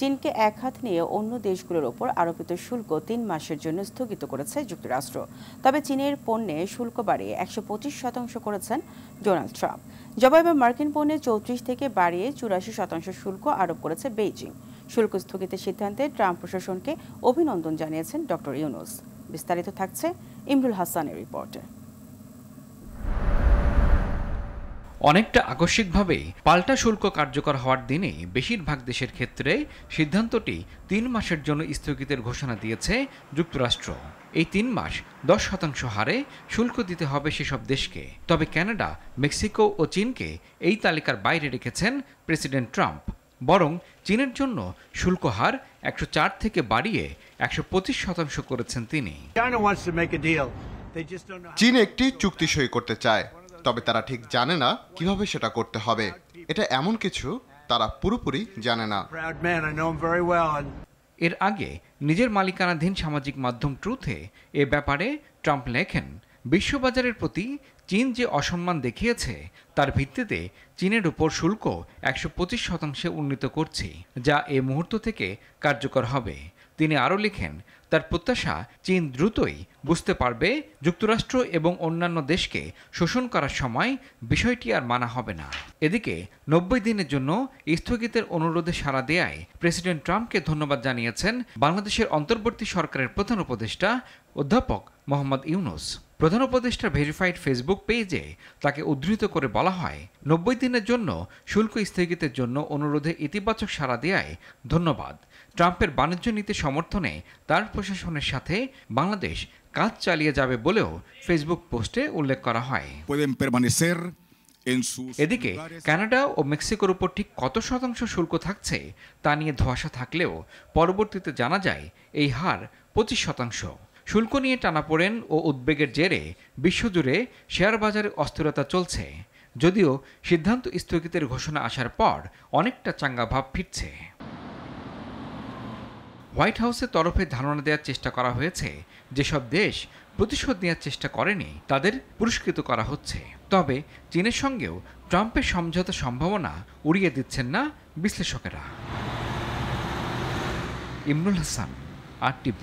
চীনকে একহাত নিয়ে অন্য দেশগুলোর ওপর আরোপিত শুল্ক 3 মাসের জন্য স্থগিত করেছে যুক্তরাষ্ট্র। তবে চীনের পণ্যে শুল্ক বাড়িয়ে 125% করেছেন ডোনাল্ড ট্রাম্প। জবাবে মার্কিন পণ্যে 34 থেকে বাড়িয়ে 84% শুল্ক আরোপ করেছে বেইজিং। শুল্ক স্থগিতের সিদ্ধান্তে ট্রাম্প প্রশাসনকে অভিনন্দন জানিয়েছেন ডক্টর ইউনুস। বিস্তারিত থাকছে ইমরুল হাসানের রিপোর্টে। অনেকটা আকস্মিকভাবে পাল্টা শুল্ক কার্যকর হওয়ার দিনে বেশিরভাগ দেশের ক্ষেত্রে সিদ্ধান্তটি 3 মাসের জন্য স্থগিতের ঘোষণা দিয়েছে যুক্তরাষ্ট্র। এই 3 মাস 10% হারে শুল্ক দিতে হবে সেসব দেশকে। তবে কানাডা, মেক্সিকো ও চীনকে এই তালিকার বাইরে রেখেছেন প্রেসিডেন্ট ট্রাম্প। বরং চীনের জন্য শুল্ক হার 104 থেকে বাড়িয়ে 125% করেছেন তিনি। চীন একটি চুক্তি সই করতে চায়, তবে তারা ঠিক জানে না কিভাবে সেটা করতে হবে। এটা এমন কিছু তারা পুরোপুরি জানে না। এর আগে নিজের মালিকানাধীন সামাজিক মাধ্যম ট্রুথে এ ব্যাপারে ট্রাম্প লেখেন, বিশ্ববাজারের প্রতি চীন যে অসম্মান দেখিয়েছে তার ভিত্তিতে চীনের উপর শুল্ক 125% উন্নীত করছি, যা এ মুহূর্ত থেকে কার্যকর হবে। তিনি আরও লিখেন, তার প্রত্যাশা চীন দ্রুতই বুঝতে পারবে যুক্তরাষ্ট্র এবং অন্যান্য দেশকে শোষণ করার সময় বিষয়টি আর মানা হবে না। এদিকে 90 দিনের জন্য স্থগিতের অনুরোধে সাড়া দেয়ায় প্রেসিডেন্ট ট্রাম্পকে ধন্যবাদ জানিয়েছেন বাংলাদেশের অন্তর্বর্তী সরকারের প্রধান উপদেষ্টা অধ্যাপক মোহাম্মদ ইউনুস। প্রধান উপদেষ্টার ভেরিফাইড ফেসবুক পেজে তাকে উদ্ধৃত করে বলা হয়, 90 দিনের জন্য শুল্ক স্থগিতের জন্য অনুরোধে ইতিবাচক সাড়া দেয়ায় ধন্যবাদ। ট্রাম্পের বাণিজ্য নীতি সমর্থনে তার প্রশাসনের সাথে বাংলাদেশ কাজ চালিয়ে যাবে বলেও ফেসবুক পোস্টে উল্লেখ করা হয়। এদিকে কানাডা ও মেক্সিকোর উপর ঠিক কত শতাংশ শুল্ক থাকছে তা নিয়ে ধোঁয়াশা থাকলেও পরবর্তীতে জানা যায় এই হার 25%। শুল্ক নিয়ে টানাপোড়েন ও উদ্বেগের জেরে বিশ্বজুড়ে শেয়ার বাজারে অস্থিরতা চলছে, যদিও সিদ্ধান্ত স্থগিতের ঘোষণা আসার পর অনেকটা চাঙ্গা ভাব ফিরছে। হোয়াইট হাউসের তরফে ধারণা দেওয়ার চেষ্টা করা হয়েছে, যেসব দেশ প্রতিশোধ নেওয়ার চেষ্টা করেনি তাদের পুরস্কৃত করা হচ্ছে। তবে চীনের সঙ্গেও ট্রাম্পের সমঝোতার সম্ভাবনা উড়িয়ে দিচ্ছেন না বিশ্লেষকেরা। ইমরুল হাসান, RTV।